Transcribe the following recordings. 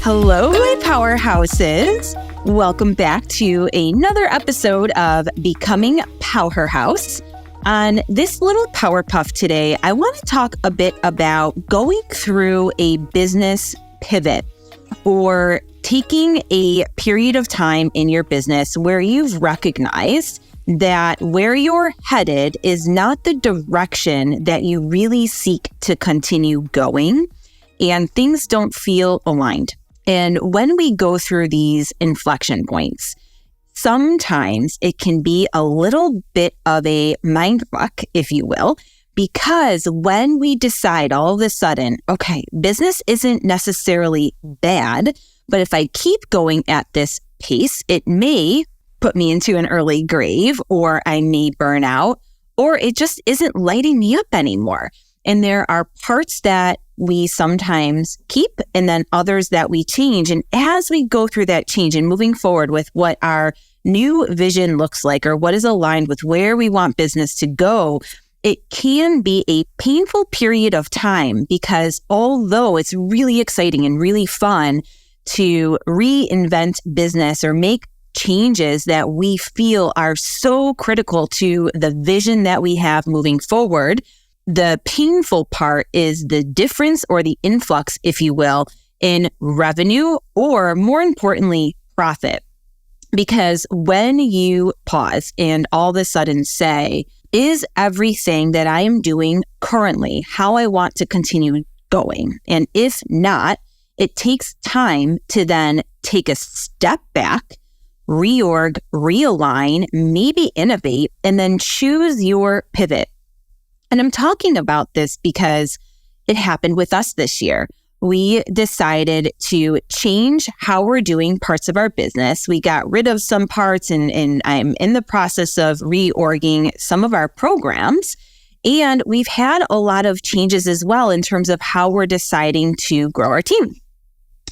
Hello, my PowHERHouses. Welcome back to another episode of Becoming PowHERHouse. On this little Power Puff today, I want to talk a bit about going through a business pivot or taking a period of time in your business where you've recognized that where you're headed is not the direction that you really seek to continue going, and things don't feel aligned. And when we go through these inflection points, sometimes it can be a little bit of a mind fuck, if you will, because when we decide all of a sudden, okay, business isn't necessarily bad, but if I keep going at this pace, it may put me into an early grave, or I may burn out, or it just isn't lighting me up anymore. And there are parts that we sometimes keep and then others that we change. And as we go through that change and moving forward with what our new vision looks like or what is aligned with where we want business to go, it can be a painful period of time, because although it's really exciting and really fun to reinvent business or make changes that we feel are so critical to the vision that we have moving forward, the painful part is the difference or the influx, if you will, in revenue, or more importantly, profit. Because when you pause and all of a sudden say, is everything that I am doing currently how I want to continue going? And if not, it takes time to then take a step back, reorg, realign, maybe innovate, and then choose your pivot. And I'm talking about this because it happened with us this year. We decided to change how we're doing parts of our business. We got rid of some parts, and I'm in the process of reorging some of our programs. And we've had a lot of changes as well in terms of how we're deciding to grow our team.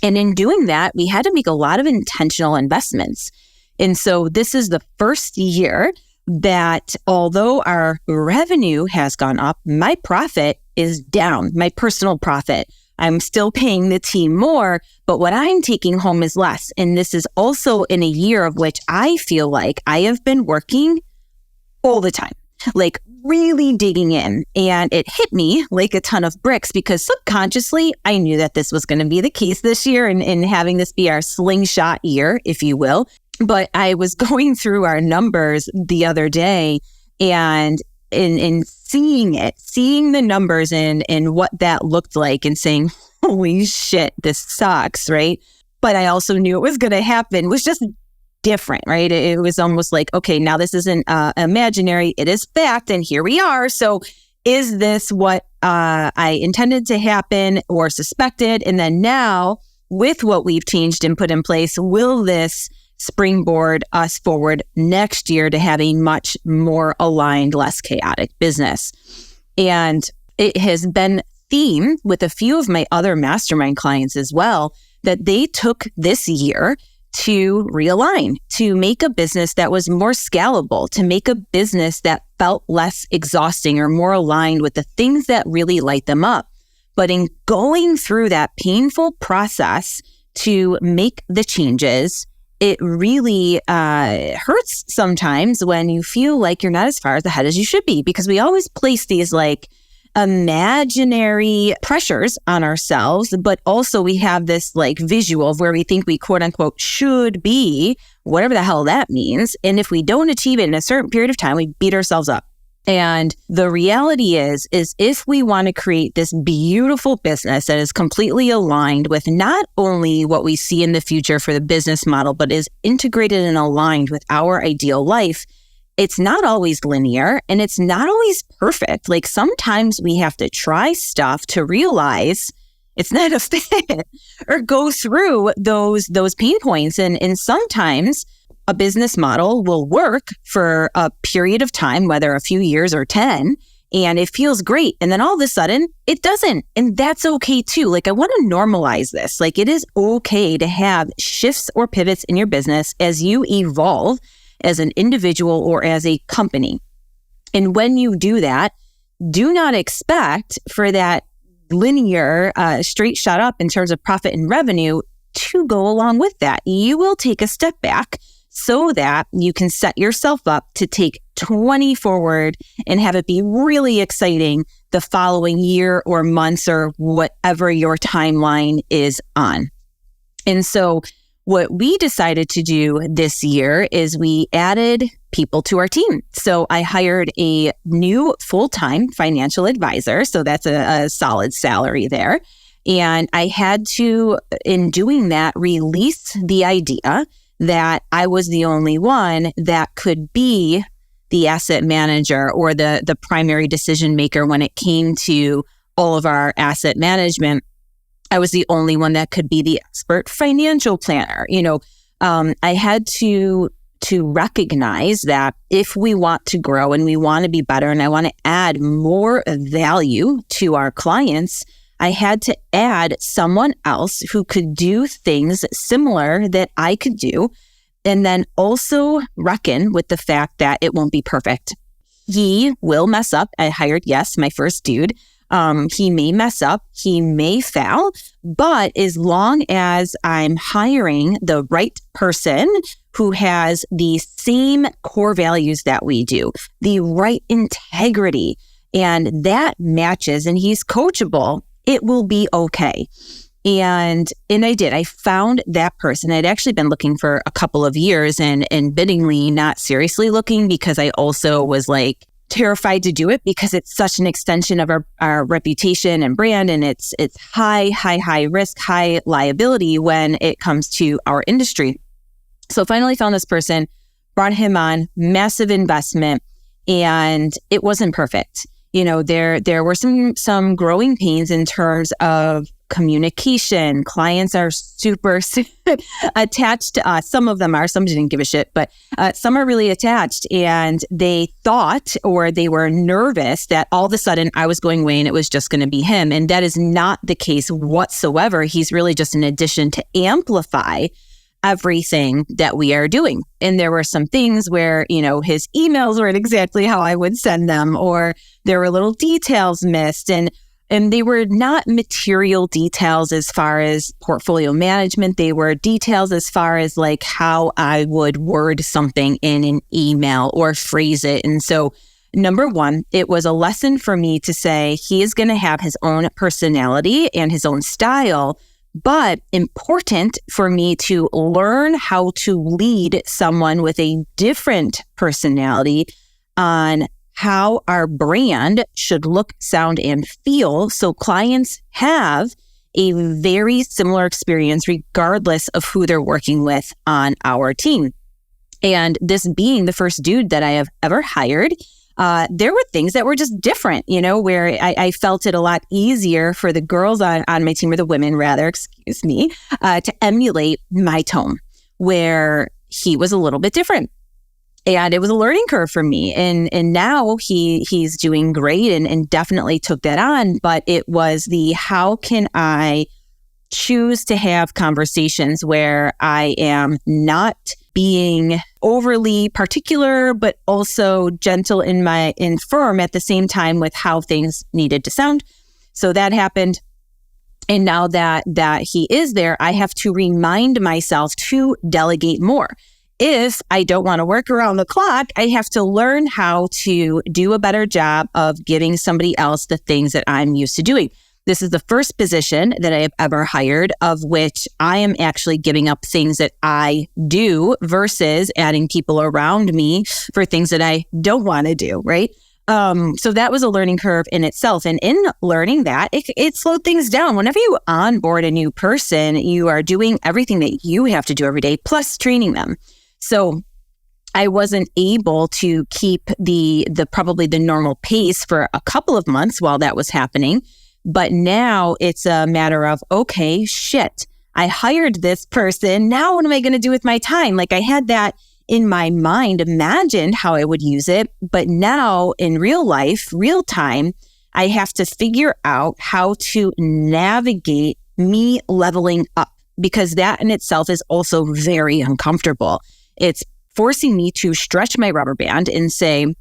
And in doing that, we had to make a lot of intentional investments. And so this is the first year that although our revenue has gone up, my profit is down, my personal profit. I'm still paying the team more, but what I'm taking home is less. And this is also in a year of which I feel like I have been working all the time, like really digging in. And it hit me like a ton of bricks, because subconsciously I knew that this was going to be the case this year, and having this be our slingshot year, if you will. But I was going through our numbers the other day, and in seeing the numbers and what that looked like, and saying, holy shit, this sucks, right? But I also knew it was going to happen. It was just different, right? It was almost like, okay, now this isn't imaginary, it is fact, and here we are. So is this what I intended to happen or suspected? And then now, with what we've changed and put in place, will this springboard us forward next year to have a much more aligned, less chaotic business? And it has been theme with a few of my other mastermind clients as well, that they took this year to realign, to make a business that was more scalable, to make a business that felt less exhausting or more aligned with the things that really light them up. But in going through that painful process to make the changes, it really hurts sometimes when you feel like you're not as far ahead as you should be, because we always place these like imaginary pressures on ourselves, but also we have this like visual of where we think we quote unquote should be, whatever the hell that means. And if we don't achieve it in a certain period of time, we beat ourselves up. And the reality is if we want to create this beautiful business that is completely aligned with not only what we see in the future for the business model, but is integrated and aligned with our ideal life, it's not always linear and it's not always perfect. Like sometimes we have to try stuff to realize it's not a fit or go through those pain points. And sometimes a business model will work for a period of time, whether a few years or 10, and it feels great. And then all of a sudden it doesn't. And that's okay too. Like I want to normalize this. Like it is okay to have shifts or pivots in your business as you evolve as an individual or as a company. And when you do that, do not expect for that linear, straight shot up in terms of profit and revenue to go along with that. You will take a step back so that you can set yourself up to take 20 forward and have it be really exciting the following year or months or whatever your timeline is on. And so what we decided to do this year is we added people to our team. So I hired a new full-time financial advisor. So that's a solid salary there. And I had to, in doing that, release the idea that I was the only one that could be the asset manager or the primary decision maker when it came to all of our asset management. I was the only one that could be the expert financial planner. I had to recognize that if we want to grow and we want to be better and I want to add more value to our clients, I had to add someone else who could do things similar that I could do, and then also reckon with the fact that it won't be perfect. He will mess up. I hired, my first dude. He may mess up, he may fail, but as long as I'm hiring the right person who has the same core values that we do, the right integrity, and that matches and he's coachable, it will be okay. And I did. I found that person. I'd actually been looking for a couple of years and biddingly not seriously looking because I also was like, terrified to do it because it's such an extension of our reputation and brand, and it's high risk, high liability when it comes to our industry. So finally found this person, brought him on, massive investment, and it wasn't perfect. There were some growing pains in terms of communication. Clients are super attached to us. Some of them are, some didn't give a shit, but some are really attached, and they thought or they were nervous that all of a sudden I was going away and it was just going to be him. And that is not the case whatsoever. He's really just an addition to amplify everything that we are doing. And there were some things where, his emails weren't exactly how I would send them, or there were little details missed. And they were not material details as far as portfolio management. They were details as far as like how I would word something in an email or phrase it. And so, number one, it was a lesson for me to say he is going to have his own personality and his own style, but important for me to learn how to lead someone with a different personality on how our brand should look, sound, and feel so clients have a very similar experience regardless of who they're working with on our team. And this being the first dude that I have ever hired, there were things that were just different, where I felt it a lot easier for the girls on my team, or the women rather, to emulate my tone, where he was a little bit different. And it was a learning curve for me. And now he's doing great and definitely took that on. But it was how can I choose to have conversations where I am not being overly particular, but also gentle and firm at the same time with how things needed to sound. So that happened. And now that he is there, I have to remind myself to delegate more. If I don't want to work around the clock, I have to learn how to do a better job of giving somebody else the things that I'm used to doing. This is the first position that I have ever hired of which I am actually giving up things that I do versus adding people around me for things that I don't want to do, right? So that was a learning curve in itself. And in learning that, it slowed things down. Whenever you onboard a new person, you are doing everything that you have to do every day, plus training them. So I wasn't able to keep the probably the normal pace for a couple of months while that was happening. But now it's a matter of, okay, shit, I hired this person. Now what am I going to do with my time? Like I had that in my mind, imagined how I would use it. But now in real life, real time, I have to figure out how to navigate me leveling up, because that in itself is also very uncomfortable. It's forcing me to stretch my rubber band and say,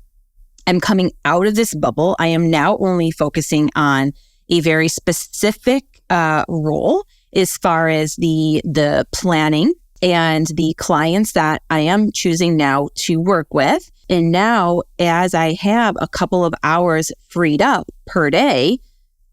I'm coming out of this bubble. I am now only focusing on a very specific role as far as the planning and the clients that I am choosing now to work with. And now, as I have a couple of hours freed up per day,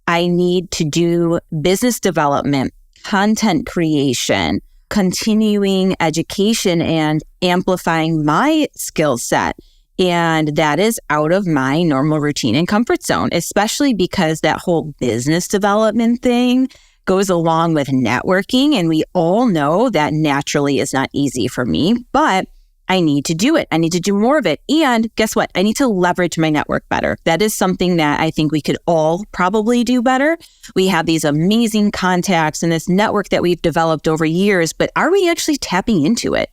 I need to do business development, content creation, continuing education, and amplifying my skill set. And that is out of my normal routine and comfort zone, especially because that whole business development thing goes along with networking. And we all know that naturally is not easy for me, but I need to do it. I need to do more of it. And guess what? I need to leverage my network better. That is something that I think we could all probably do better. We have these amazing contacts and this network that we've developed over years, but are we actually tapping into it?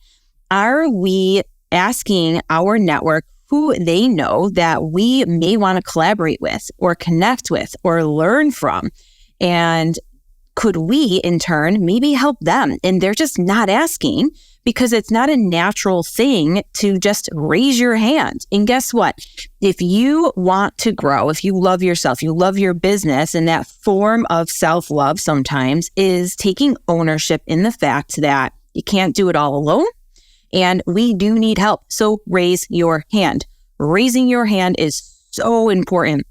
Are we asking our network who they know that we may want to collaborate with or connect with or learn from? And could we, in turn, maybe help them? And they're just not asking because it's not a natural thing to just raise your hand. And guess what? If you want to grow, if you love yourself, you love your business, and that form of self-love sometimes is taking ownership in the fact that you can't do it all alone. And we do need help. So raise your hand. Raising your hand is so important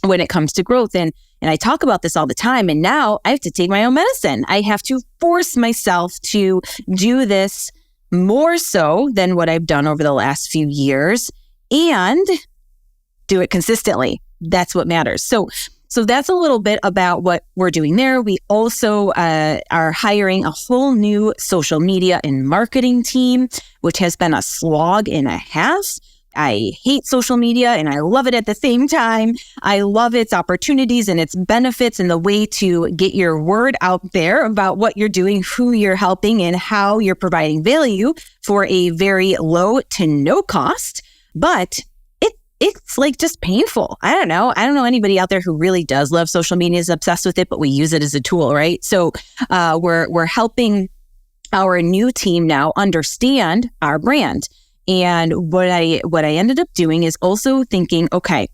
when it comes to growth. And I talk about this all the time. And now I have to take my own medicine. I have to force myself to do this more so than what I've done over the last few years and do it consistently. That's what matters. So that's a little bit about what we're doing there. We also are hiring a whole new social media and marketing team, which has been a slog and a half. I hate social media and I love it at the same time. I love its opportunities and its benefits and the way to get your word out there about what you're doing, who you're helping, and how you're providing value for a very low to no cost. But it's like just painful. I don't know anybody out there who really does love social media, is obsessed with it, but we use it as a tool, right? So we're helping our new team now understand our brand. And what I ended up doing is also thinking, okay,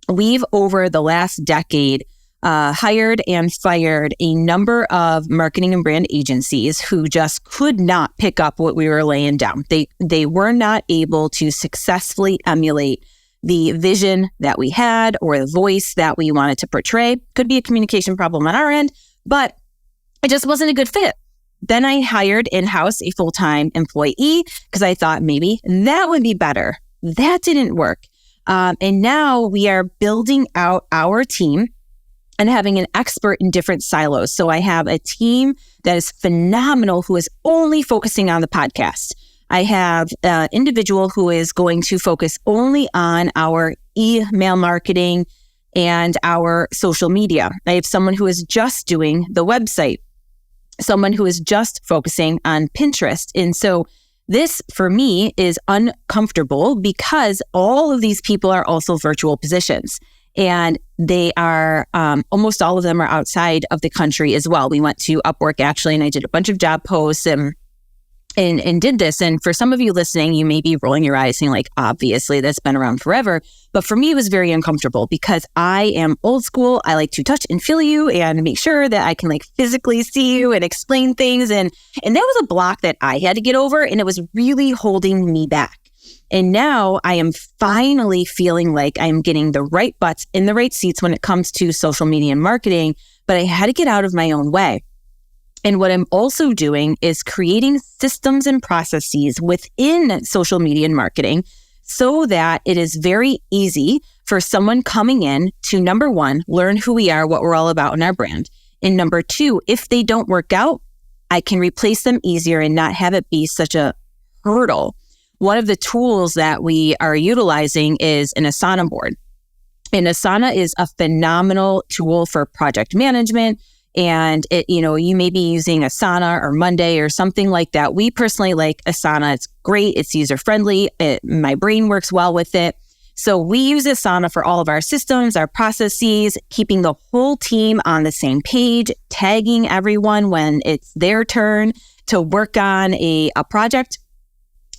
we've over the last decade hired and fired a number of marketing and brand agencies who just could not pick up what we were laying down. They were not able to successfully emulate the vision that we had or the voice that we wanted to portray. Could be a communication problem on our end, but it just wasn't a good fit. Then I hired in-house a full-time employee because I thought maybe that would be better. That didn't work. And now we are building out our team and having an expert in different silos. So I have a team that is phenomenal who is only focusing on the podcast. I have an individual who is going to focus only on our email marketing and our social media. I have someone who is just doing the website, someone who is just focusing on Pinterest. And so this, for me, is uncomfortable because all of these people are also virtual positions. And they are, almost all of them are outside of the country as well. We went to Upwork, actually, and I did a bunch of job posts and did this. And for some of you listening, you may be rolling your eyes saying like, obviously that's been around forever. But for me, it was very uncomfortable because I am old school. I like to touch and feel you and make sure that I can like physically see you and explain things. And that was a block that I had to get over, and it was really holding me back. And now I am finally feeling like I'm getting the right butts in the right seats when it comes to social media and marketing, but I had to get out of my own way. And what I'm also doing is creating systems and processes within social media and marketing so that it is very easy for someone coming in to, number one, learn who we are, what we're all about in our brand. And number two, if they don't work out, I can replace them easier and not have it be such a hurdle. One of the tools that we are utilizing is an Asana board. And Asana is a phenomenal tool for project management. And you may be using Asana or Monday or something like that. We personally like Asana. It's great. It's user-friendly. My brain works well with it. So we use Asana for all of our systems, our processes, keeping the whole team on the same page, tagging everyone when it's their turn to work on a project.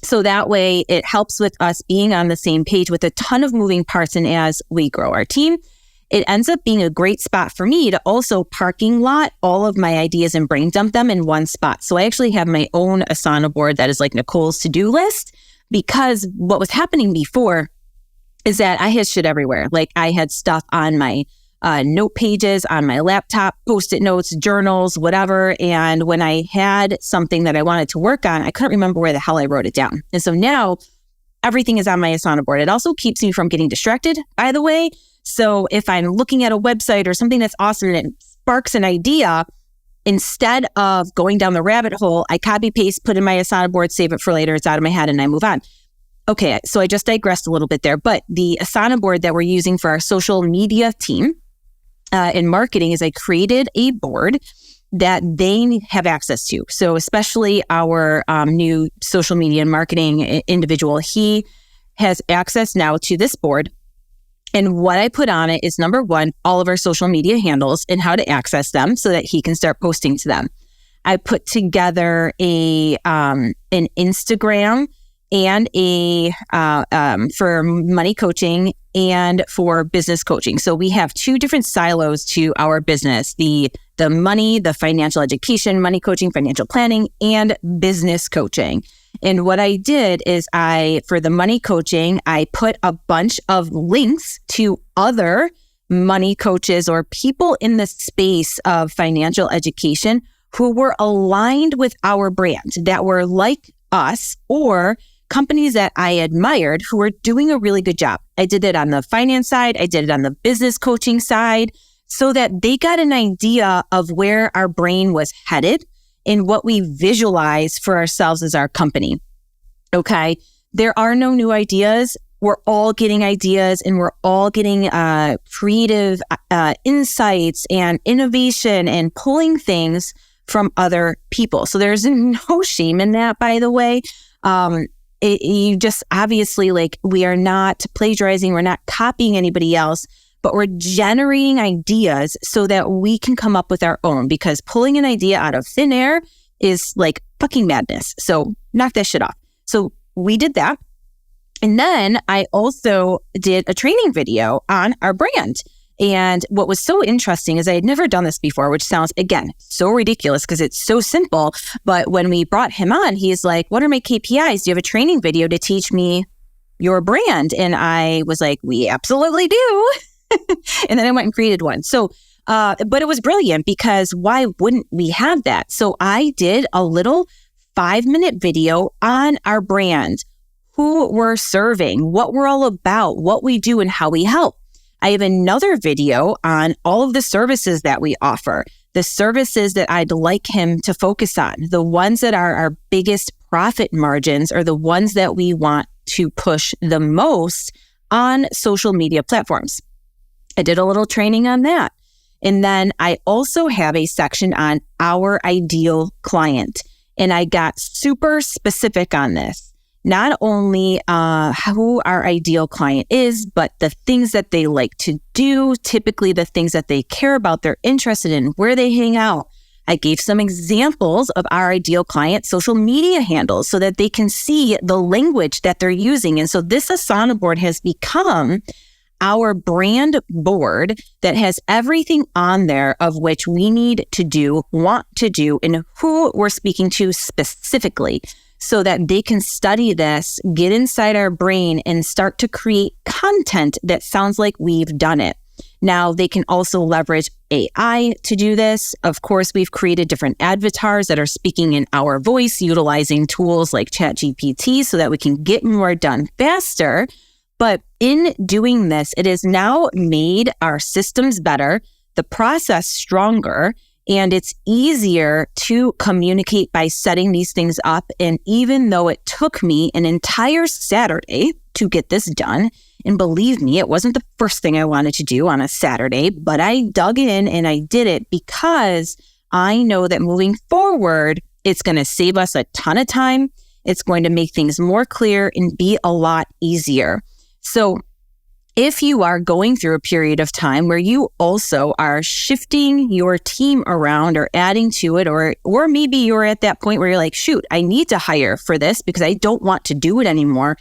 So that way it helps with us being on the same page with a ton of moving parts and as we grow our team. it ends up being a great spot for me to also parking lot all of my ideas and brain dump them in one spot. So I actually have my own Asana board that is like Nicole's to-do list, because what was happening before is that I had shit everywhere. Like I had stuff on my note pages, on my laptop, Post-it notes, journals, whatever. And when I had something that I wanted to work on, I couldn't remember where the hell I wrote it down. And so now everything is on my Asana board. It also keeps me from getting distracted, by the way. So if I'm looking at a website or something that's awesome and it sparks an idea, instead of going down the rabbit hole, I copy paste, put in my Asana board, save it for later. It's out of my head and I move on. Okay, so I just digressed a little bit there, but the Asana board that we're using for our social media team in marketing is I created a board that they have access to. So especially our new social media and marketing individual, he has access now to this board. And what I put on it is, number one, all of our social media handles and how to access them so that he can start posting to them. I put together an Instagram and for money coaching and for business coaching. So we have two different silos to our business, the money, the financial education, money coaching, financial planning, and business coaching. And what I did is for the money coaching, I put a bunch of links to other money coaches or people in the space of financial education who were aligned with our brand, that were like us, or companies that I admired who were doing a really good job. I did it on the finance side. I did it on the business coaching side so that they got an idea of where our brain was headed and what we visualize for ourselves as our company. Okay. There are no new ideas. We're all getting ideas and we're all getting creative insights and innovation and pulling things from other people. So there's no shame in that, by the way. You just obviously, like, we are not plagiarizing, we're not copying anybody else, but we're generating ideas so that we can come up with our own, because pulling an idea out of thin air is like fucking madness. So knock that shit off. So we did that. And then I also did a training video on our brand. And what was so interesting is I had never done this before, which sounds, again, so ridiculous because it's so simple. But when we brought him on, he's like, what are my KPIs? Do you have a training video to teach me your brand? And I was like, we absolutely do. And then I went and created one. So, but it was brilliant because why wouldn't we have that? So I did a little 5-minute video on our brand, who we're serving, what we're all about, what we do, and how we help. I have another video on all of the services that we offer, the services that I'd like him to focus on, the ones that are our biggest profit margins, or the ones that we want to push the most on social media platforms. I did a little training on that. And then I also have a section on our ideal client. And I got super specific on this. Not only who our ideal client is, but the things that they like to do, typically the things that they care about, they're interested in, where they hang out. I gave some examples of our ideal client social media handles so that they can see the language that they're using. And so this Asana board has become our brand board that has everything on there of which we need to do, want to do, and who we're speaking to specifically, so that they can study this, get inside our brain, and start to create content that sounds like we've done it. Now, they can also leverage AI to do this. Of course, we've created different avatars that are speaking in our voice, utilizing tools like ChatGPT so that we can get more done faster. But in doing this, it has now made our systems better, the process stronger, and it's easier to communicate by setting these things up. And even though it took me an entire Saturday to get this done, and believe me, it wasn't the first thing I wanted to do on a Saturday, but I dug in and I did it because I know that moving forward, it's going to save us a ton of time. It's going to make things more clear and be a lot easier. So if you are going through a period of time where you also are shifting your team around or adding to it, or maybe you're at that point where you're like, shoot, I need to hire for this because I don't want to do it anymore.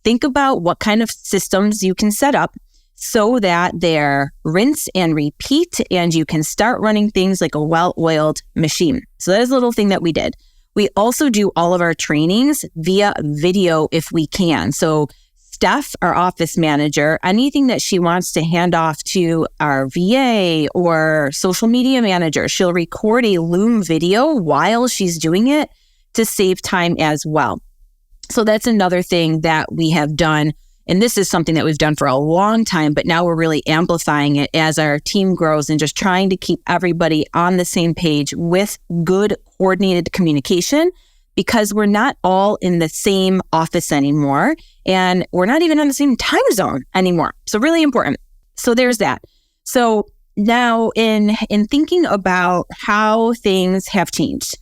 Think about what kind of systems you can set up so that they're rinse and repeat, and you can start running things like a well-oiled machine. So that is a little thing that we did. We also do all of our trainings via video if we can. So Steph, our office manager, anything that she wants to hand off to our VA or social media manager, she'll record a Loom video while she's doing it to save time as well. So that's another thing that we have done. And this is something that we've done for a long time, but now we're really amplifying it as our team grows and just trying to keep everybody on the same page with good coordinated communication, because we're not all in the same office anymore, and we're not even on the same time zone anymore. So really important. So there's that. So now in thinking about how things have changed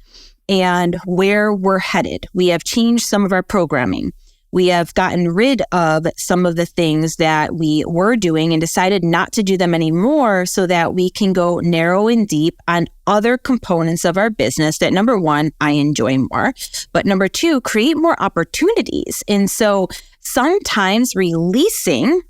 and where we're headed, we have changed some of our programming. We have gotten rid of some of the things that we were doing and decided not to do them anymore so that we can go narrow and deep on other components of our business that, number one, I enjoy more, but number two, create more opportunities. And so sometimes releasing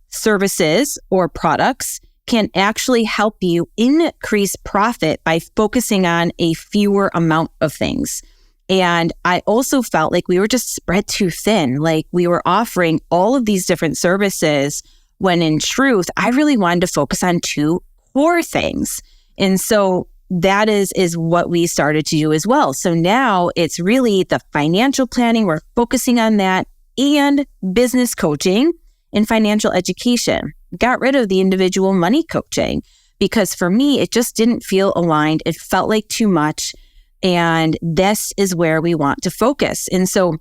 services or products can actually help you increase profit by focusing on a fewer amount of things. And I also felt like we were just spread too thin. Like we were offering all of these different services when in truth, I really wanted to focus on two core things. And so that is what we started to do as well. So now it's really the financial planning. We're focusing on that, and business coaching and financial education. Got rid of the individual money coaching because for me, it just didn't feel aligned. It felt like too much. And this is where we want to focus. And so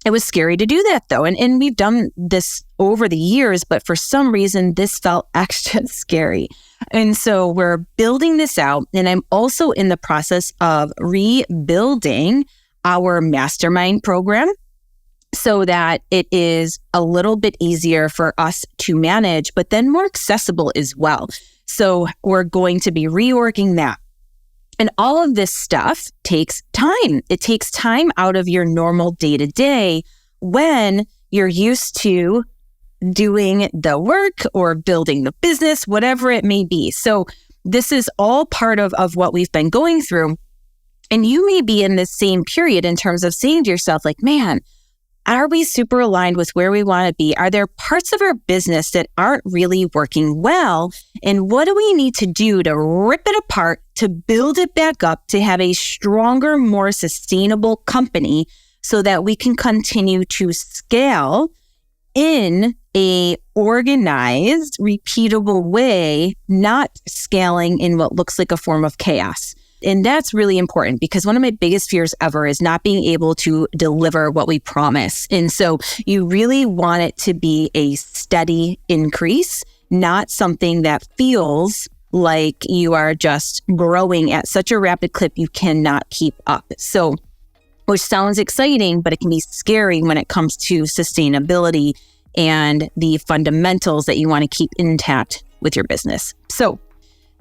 it was scary to do that though. And we've done this over the years, but for some reason, this felt extra scary. And so we're building this out. And I'm also in the process of rebuilding our mastermind program so that it is a little bit easier for us to manage, but then more accessible as well. So we're going to be reworking that. And all of this stuff takes time. It takes time out of your normal day-to-day when you're used to doing the work or building the business, whatever it may be. So this is all part of what we've been going through. And you may be in the same period in terms of saying to yourself, like, man, are we super aligned with where we want to be? Are there parts of our business that aren't really working well? And what do we need to do to rip it apart, to build it back up, to have a stronger, more sustainable company so that we can continue to scale in a organized, repeatable way, not scaling in what looks like a form of chaos? And that's really important because one of my biggest fears ever is not being able to deliver what we promise. And so you really want it to be a steady increase, not something that feels like you are just growing at such a rapid clip you cannot keep up. So, which sounds exciting, but it can be scary when it comes to sustainability and the fundamentals that you want to keep intact with your business. So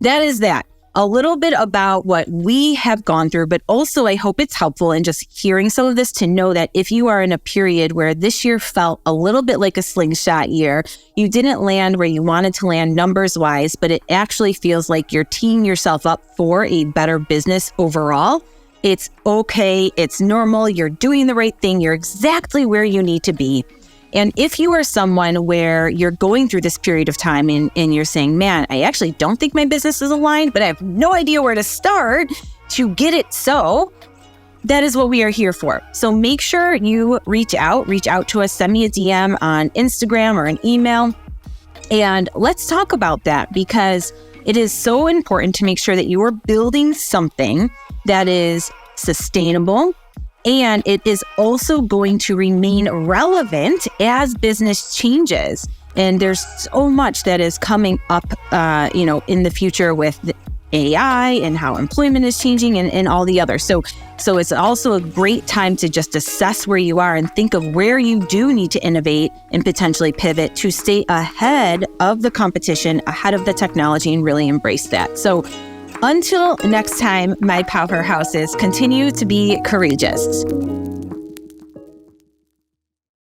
that is that. A little bit about what we have gone through, but also I hope it's helpful in just hearing some of this to know that if you are in a period where this year felt a little bit like a slingshot year, you didn't land where you wanted to land numbers wise, but it actually feels like you're teeing yourself up for a better business overall. It's okay. It's normal. You're doing the right thing. You're exactly where you need to be. And if you are someone where you're going through this period of time and you're saying, man, I actually don't think my business is aligned, but I have no idea where to start to get it so, that is what we are here for. So make sure you reach out to us, send me a DM on Instagram or an email, and let's talk about that because it is so important to make sure that you are building something that is sustainable, and it is also going to remain relevant as business changes. And there's so much that is coming up, in the future with the AI and how employment is changing and all the others. So it's also a great time to just assess where you are and think of where you do need to innovate and potentially pivot to stay ahead of the competition, ahead of the technology, and really embrace that. So until next time, my PowHERHouses, continue to be courageous.